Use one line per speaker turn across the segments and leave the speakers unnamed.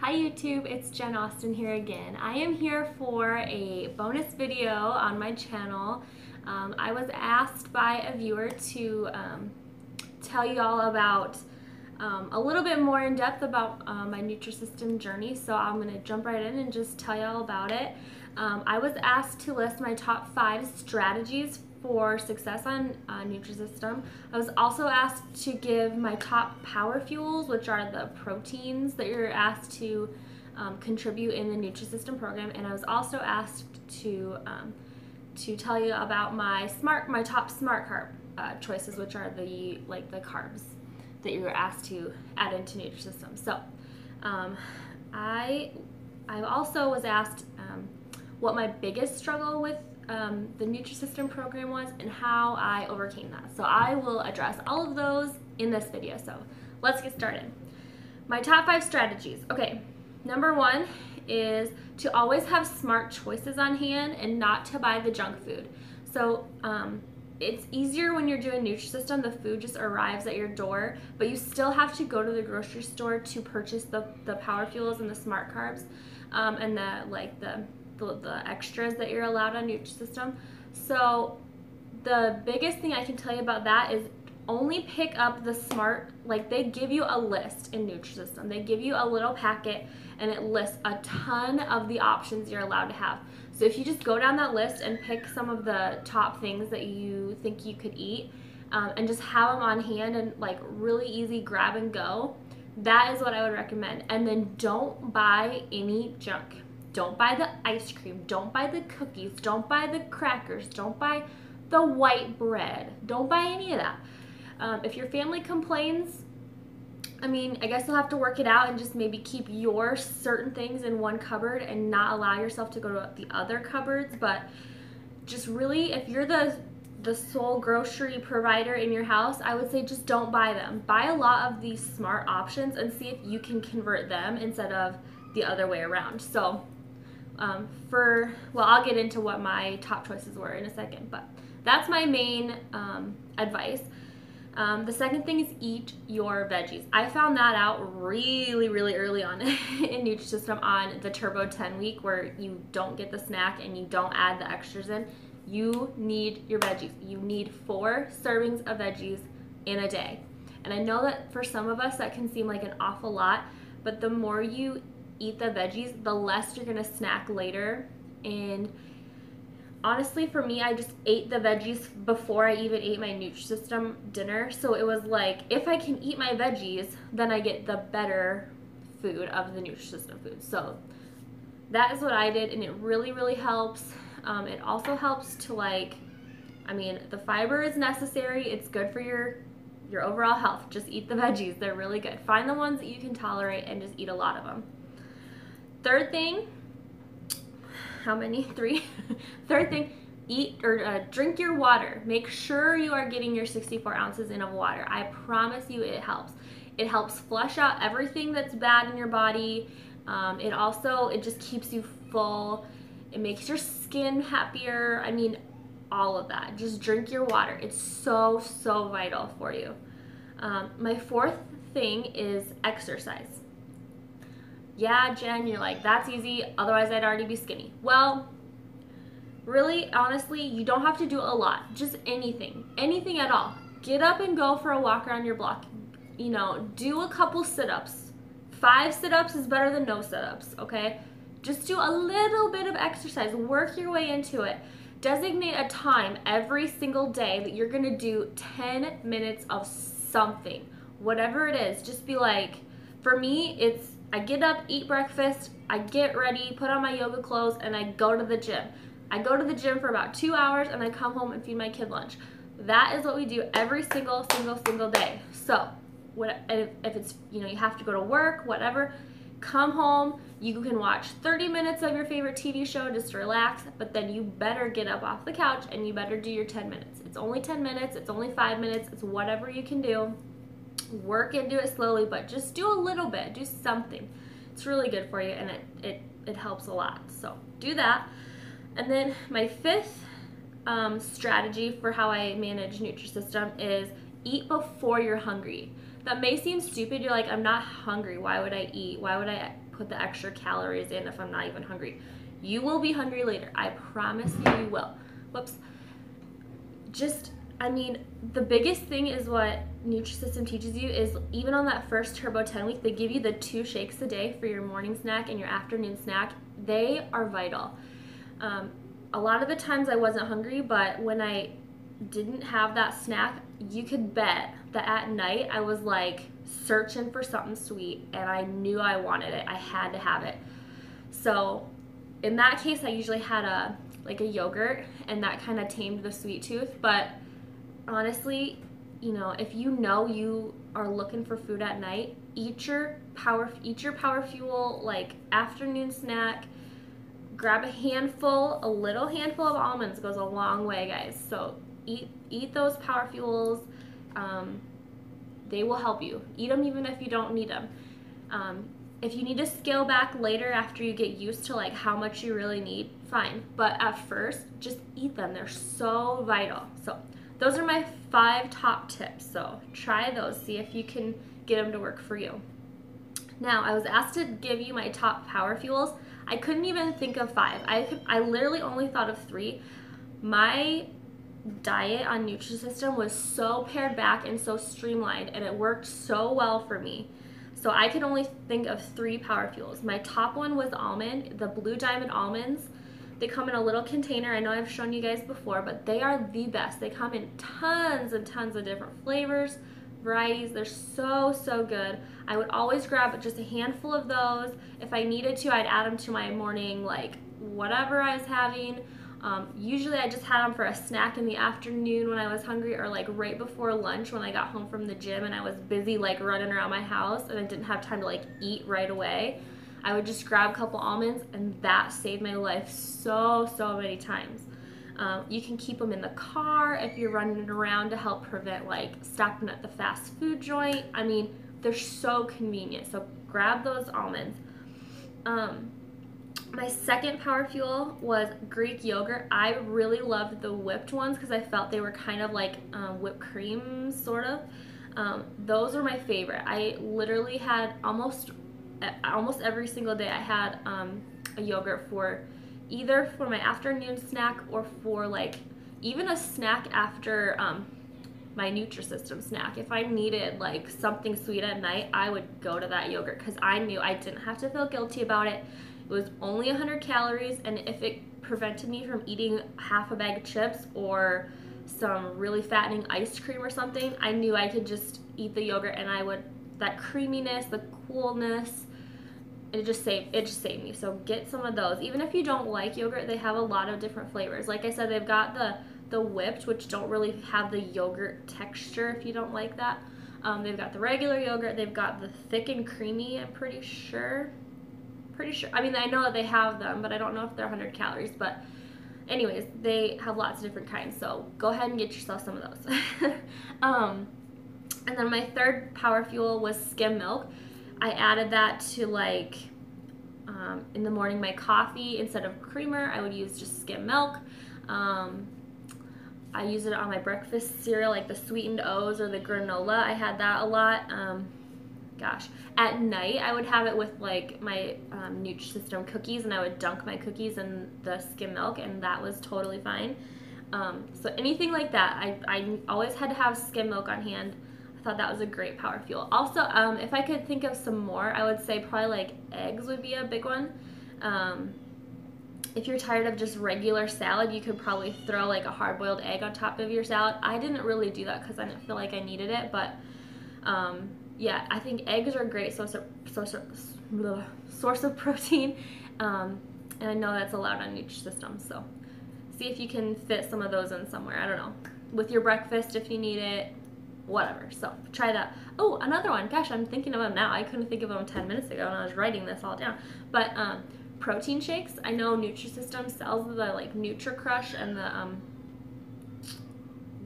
Hi YouTube, it's Jen Austin here again. I am here for a bonus video on my channel. I was asked by a viewer to tell you all about a little bit more in depth about my Nutrisystem journey, so I'm going to jump right in and just tell you all about it. I was asked to list my top 5 strategies for success on Nutrisystem. I was also asked to give my top power fuels, which are the proteins that you're asked to contribute in the Nutrisystem program, and I was also asked to tell you about my top smart carb choices, which are the carbs that you were asked to add into Nutrisystem. So I also was asked what my biggest struggle with the Nutrisystem program was and how I overcame that. So I will address all of those in this video. So let's get started. My top 5 strategies. Okay, number 1 is to always have smart choices on hand and not to buy the junk food. So it's easier when you're doing Nutrisystem, the food just arrives at your door, but you still have to go to the grocery store to purchase the power fuels and the smart carbs and the extras that you're allowed on Nutrisystem. So the biggest thing I can tell you about that is only pick up the smart, they give you a list in Nutrisystem. They give you a little packet and it lists a ton of the options you're allowed to have. So if you just go down that list and pick some of the top things that you think you could eat and just have them on hand and really easy grab and go, that is what I would recommend. And then don't buy any junk. Don't buy the ice cream, don't buy the cookies, don't buy the crackers, don't buy the white bread, don't buy any of that. If your family complains, I guess you'll have to work it out and just maybe keep your certain things in one cupboard and not allow yourself to go to the other cupboards. But just really, if you're the sole grocery provider in your house, I would say just don't buy them. Buy a lot of these smart options and see if you can convert them instead of the other way around. So I'll get into what my top choices were in a second, but that's my main advice. The second thing is eat your veggies. I found that out really, really early on in Nutrisystem on the Turbo 10 week, where you don't get the snack and you don't add the extras in. You need your veggies. You need 4 servings of veggies in a day. And I know that for some of us that can seem like an awful lot, but the more you eat the veggies, the less you're gonna snack later. And honestly, for me, I just ate the veggies before I even ate my Nutrisystem dinner. So it was like, if I can eat my veggies, then I get the better food of the Nutrisystem food. So that is what I did, and it really, really helps. It also helps to the fiber is necessary. It's good for your overall health. Just eat the veggies. They're really good. Find the ones that you can tolerate and just eat a lot of them. Third thing, how many? 3? Third thing, eat or drink your water. Make sure you are getting your 64 ounces in of water. I promise you it helps. It helps flush out everything that's bad in your body. It just keeps you full. It makes your skin happier. All of that. Just drink your water. It's so, so vital for you. My 4th thing is exercise. Yeah, Jen, you're like, that's easy, otherwise I'd already be skinny. Well, really, honestly, you don't have to do a lot. Just anything at all. Get up and go for a walk around your block. Do a couple sit-ups. 5 sit-ups is better than no sit-ups, okay? Just do a little bit of exercise. Work your way into it. Designate a time every single day that you're gonna do 10 minutes of something. Whatever it is, just be like, for me, I get up, eat breakfast, I get ready, put on my yoga clothes, and I go to the gym. I go to the gym for about 2 hours, and I come home and feed my kid lunch. That is what we do every single day. So, if it's, you have to go to work, whatever, come home, you can watch 30 minutes of your favorite TV show just to relax, but then you better get up off the couch and you better do your 10 minutes. It's only 10 minutes, it's only 5 minutes, it's whatever you can do. Work and do it slowly, but just do a little bit, do something. It's really good for you, and it helps a lot. So do that. And then my 5th strategy for how I manage Nutrisystem is eat before you're hungry. That may seem stupid. You're like, I'm not hungry. Why would I eat? Why would I put the extra calories in if I'm not even hungry. You will be hungry later. I promise you, you will. Whoops. I mean, the biggest thing is what Nutrisystem teaches you is even on that first Turbo 10 week, they give you the 2 shakes a day for your morning snack and your afternoon snack. They are vital. A lot of the times I wasn't hungry, but when I didn't have that snack, you could bet that at night I was like searching for something sweet and I knew I wanted it. I had to have it. So in that case, I usually had a yogurt, and that kind of tamed the sweet tooth. But honestly, you know you are looking for food at night, eat your powerfuel like afternoon snack. Grab a little handful of almonds goes a long way, guys. So eat those powerfuels. They will help you. Eat them even if you don't need them. If you need to scale back later after you get used to like how much you really need, fine. But at first, just eat them. They're so vital. So those are my 5 top tips. So try those. See if you can get them to work for you. Now, I was asked to give you my top power fuels. I couldn't even think of 5. I literally only thought of 3. My diet on Nutrisystem was so pared back and so streamlined, and it worked so well for me. So I could only think of 3 power fuels. My top one was almond, the Blue Diamond almonds. They come in a little container. I know I've shown you guys before, but they are the best. They come in tons and tons of different flavors, varieties. They're so, so good. I would always grab just a handful of those. If I needed to, I'd add them to my morning, like whatever I was having. Usually I just had them for a snack in the afternoon when I was hungry, or like right before lunch when I got home from the gym and I was busy like running around my house and I didn't have time to like eat right away. I would just grab a couple almonds, and that saved my life so many times. You can keep them in the car if you're running around to help prevent like stopping at the fast food joint. I mean, they're so convenient. So grab those almonds. My second power fuel was Greek yogurt. I really loved the whipped ones because I felt they were kind of like whipped cream, sort of. Those were my favorite. I literally had almost every single day I had a yogurt for either for my afternoon snack or for like even a snack after my Nutrisystem snack. If I needed like something sweet at night, I would go to that yogurt because I knew I didn't have to feel guilty about it. It was only 100 calories, and if it prevented me from eating half a bag of chips or some really fattening ice cream or something, I knew I could just eat the yogurt, and that creaminess, the coolness, it just saved me. So get some of those. Even if you don't like yogurt, they have a lot of different flavors. Like I said, they've got the whipped, which don't really have the yogurt texture if you don't like that. They've got the regular yogurt. They've got the thick and creamy, I'm pretty sure. I mean, I know that they have them, but I don't know if they're 100 calories. But anyways, they have lots of different kinds. So go ahead and get yourself some of those. And then my third power fuel was Skim Milk. I added that to like in the morning my coffee. Instead of creamer, I would use just Skim Milk. I use it on my breakfast cereal, like the sweetened O's or the granola. I had that a lot. At night I would have it with like my Nutrisystem cookies, and I would dunk my cookies in the Skim Milk, and that was totally fine. So anything like that, I always had to have Skim Milk on hand. I thought that was a great power fuel. Also, if I could think of some more, I would say probably like eggs would be a big one. If you're tired of just regular salad, you could probably throw like a hard-boiled egg on top of your salad. I didn't really do that because I didn't feel like I needed it, but yeah, I think eggs are a great source of protein, and I know that's allowed on Nutrisystem. So see if you can fit some of those in somewhere. I don't know, with your breakfast if you need it, whatever. So try that. Oh, another one. Gosh, I'm thinking of them now. I couldn't think of them 10 minutes ago when I was writing this all down. But protein shakes. I know Nutrisystem sells the like Nutri-Crush and the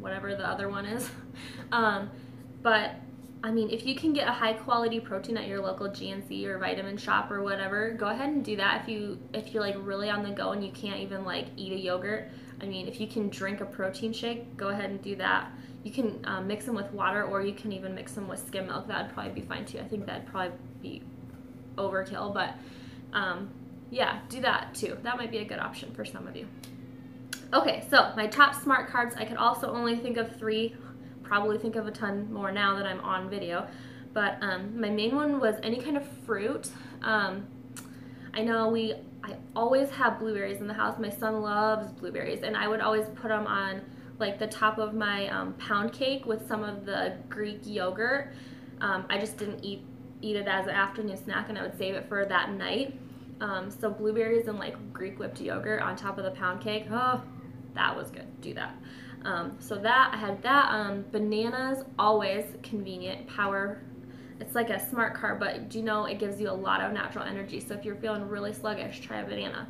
whatever the other one is. But I mean, if you can get a high quality protein at your local GNC or Vitamin Shop or whatever, go ahead and do that. If you're like really on the go and you can't even like eat a yogurt, I mean, if you can drink a protein shake, go ahead and do that. You can mix them with water, or you can even mix them with Skim Milk. That'd probably be fine too. I think that'd probably be overkill, but yeah, do that too. That might be a good option for some of you. Okay, so my top smart carbs, I could also only think of 3, probably think of a ton more now that I'm on video, but my main one was any kind of fruit. I know I always have blueberries in the house. My son loves blueberries, and I would always put them on like the top of my pound cake with some of the Greek yogurt. I just didn't eat it as an afternoon snack, and I would save it for that night. So blueberries and like Greek whipped yogurt on top of the pound cake. Oh, that was good. Do that. So that I had that. Bananas, always convenient. It's like a smart carb, but do you know it gives you a lot of natural energy. So if you're feeling really sluggish, try a banana.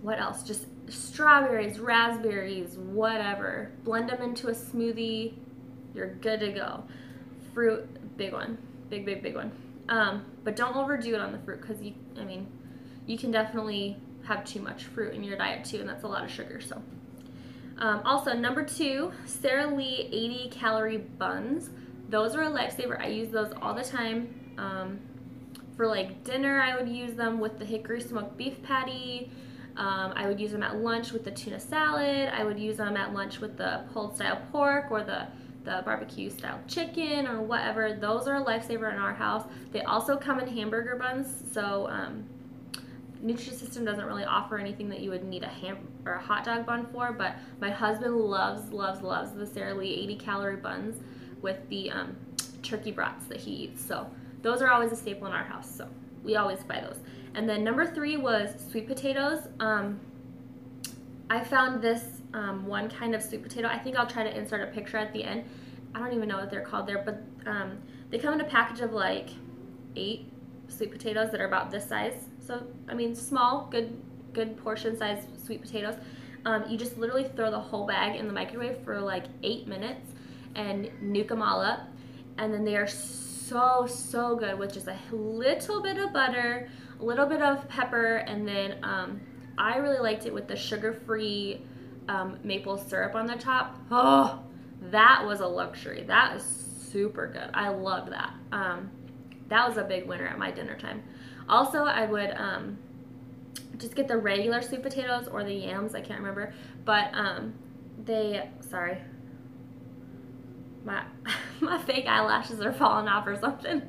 What else? Just strawberries, raspberries, whatever. Blend them into a smoothie. You're good to go. Fruit, big one. Big one. But don't overdo it on the fruit, because you can definitely have too much fruit in your diet too, and that's a lot of sugar. So also number 2, Sara Lee 80 calorie buns. Those are a lifesaver. I use those all the time. For like dinner, I would use them with the hickory smoked beef patty. I would use them at lunch with the tuna salad. I would use them at lunch with the pulled style pork or the barbecue style chicken or whatever. Those are a lifesaver in our house. They also come in hamburger buns, so Nutrisystem doesn't really offer anything that you would need a hot dog bun for, but my husband loves the Sara Lee 80 calorie buns with the turkey brats that he eats. So those are always a staple in our house, so we always buy those. And then number 3 was sweet potatoes. I found this one kind of sweet potato. I think I'll try to insert a picture at the end. I don't even know what they're called there, but they come in a package of like 8 sweet potatoes that are about this size. So small, good portion size sweet potatoes. You just literally throw the whole bag in the microwave for like 8 minutes and nuke them all up, and then they are so good with just a little bit of butter, a little bit of pepper, and then I really liked it with the sugar-free maple syrup on the top. Oh, that was a luxury. That is super good. I love that. That was a big winner at my dinner time. Also, I would just get the regular sweet potatoes or the yams. I can't remember, but sorry, my fake eyelashes are falling off or something.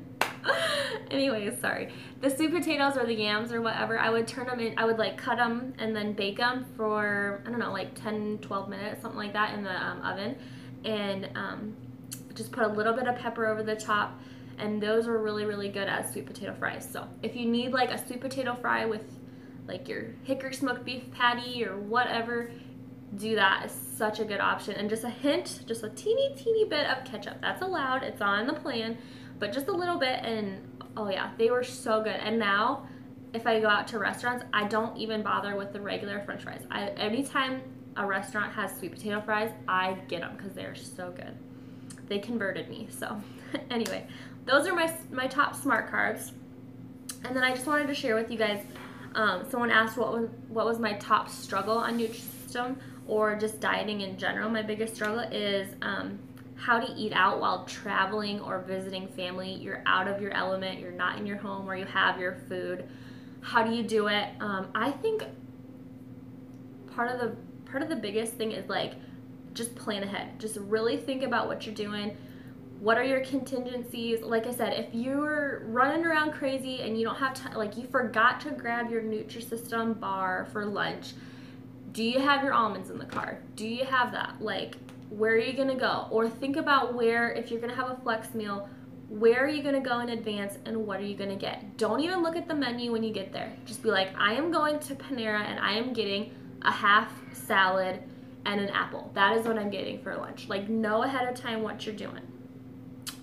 Anyways, sorry. The sweet potatoes or the yams or whatever, I would turn them in, I would like cut them and then bake them for, I don't know, like 10-12 minutes, something like that in the oven, and just put a little bit of pepper over the top, and those are really good as sweet potato fries. So if you need like a sweet potato fry with like your hickory smoked beef patty or whatever, do that. It's such a good option. And just a hint, just a teeny bit of ketchup. That's allowed. It's on the plan, but just a little bit, and oh yeah, they were so good. And now if I go out to restaurants, I don't even bother with the regular french fries. Anytime a restaurant has sweet potato fries, I get them because they're so good. They converted me. So anyway, those are my top smart carbs. And then I just wanted to share with you guys, someone asked what was my top struggle on Nutrisystem or just dieting in general. My biggest struggle is how to eat out while traveling or visiting family. You're out of your element, you're not in your home where you have your food. How do you do it? I think part of the biggest thing is like just plan ahead. Just really think about what you're doing. What are your contingencies? Like I said, if you're running around crazy and you don't have time, like you forgot to grab your Nutrisystem bar for lunch, do you have your almonds in the car? Do you have that? Like, where are you gonna go? Or think about where, if you're gonna have a flex meal, where are you gonna go in advance and what are you gonna get? Don't even look at the menu when you get there. Just be like, I am going to Panera and I am getting a half salad and an apple. That is what I'm getting for lunch. Like, know ahead of time what you're doing.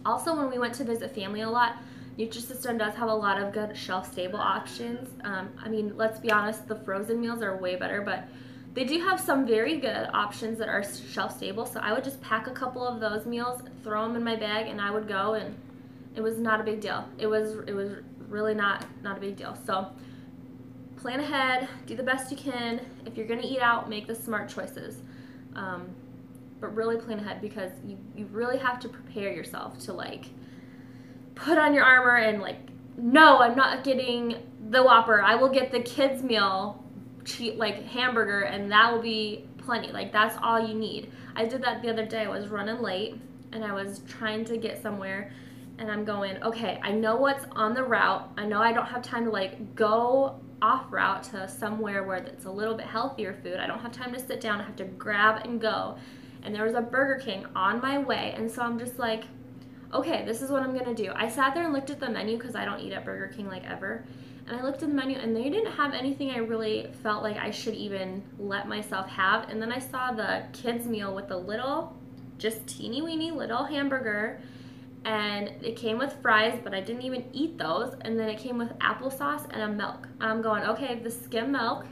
Also, when we went to visit family a lot, Nutrisystem does have a lot of good shelf-stable options. I mean, let's be honest, the frozen meals are way better, but they do have some very good options that are shelf-stable. So I would just pack a couple of those meals, throw them in my bag, and I would go, and it was not a big deal. It was really not a big deal. So plan ahead, do the best you can. If you're gonna eat out, make the smart choices. But really plan ahead, because you really have to prepare yourself to like put on your armor and like, no, I'm not getting the Whopper. I will get the kids meal, like hamburger, and that will be plenty. Like, that's all you need. I did that the other day. I was running late and I was trying to get somewhere, and I'm going, okay, I know what's on the route. I know I don't have time to like go off route to somewhere where it's a little bit healthier food. I don't have time to sit down. I have to grab and go. And there was a Burger King on my way, and so I'm just like, okay, this is what I'm gonna do. I sat there and looked at the menu because I don't eat at Burger King like ever. And I looked at the menu and they didn't have anything I really felt like I should even let myself have. And then I saw the kids meal with the little, just teeny weeny little hamburger. And it came with fries, but I didn't even eat those. And then it came with applesauce and a milk. I'm going, okay, the Skim Milk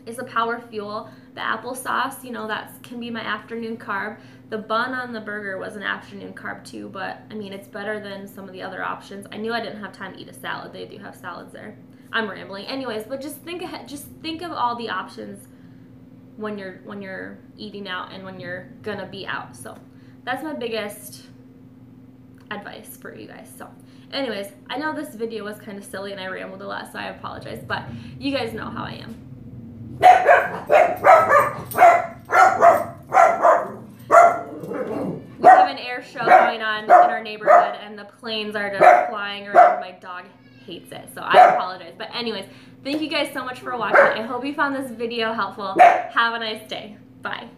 is a power fuel. The applesauce, you know, that can be my afternoon carb. The bun on the burger was an afternoon carb too, but I mean, it's better than some of the other options. I knew I didn't have time to eat a salad. They do have salads there. I'm rambling. Anyways, but just think ahead, just think of all the options when you're eating out and when you're gonna be out. So that's my biggest advice for you guys. So anyways, I know this video was kind of silly and I rambled a lot, so I apologize, but you guys know how I am. We have an air show going on in our neighborhood and the planes are just flying around. My dog hates it, so I apologize. But anyways, thank you guys so much for watching. I hope you found this video helpful. Have a nice day. Bye.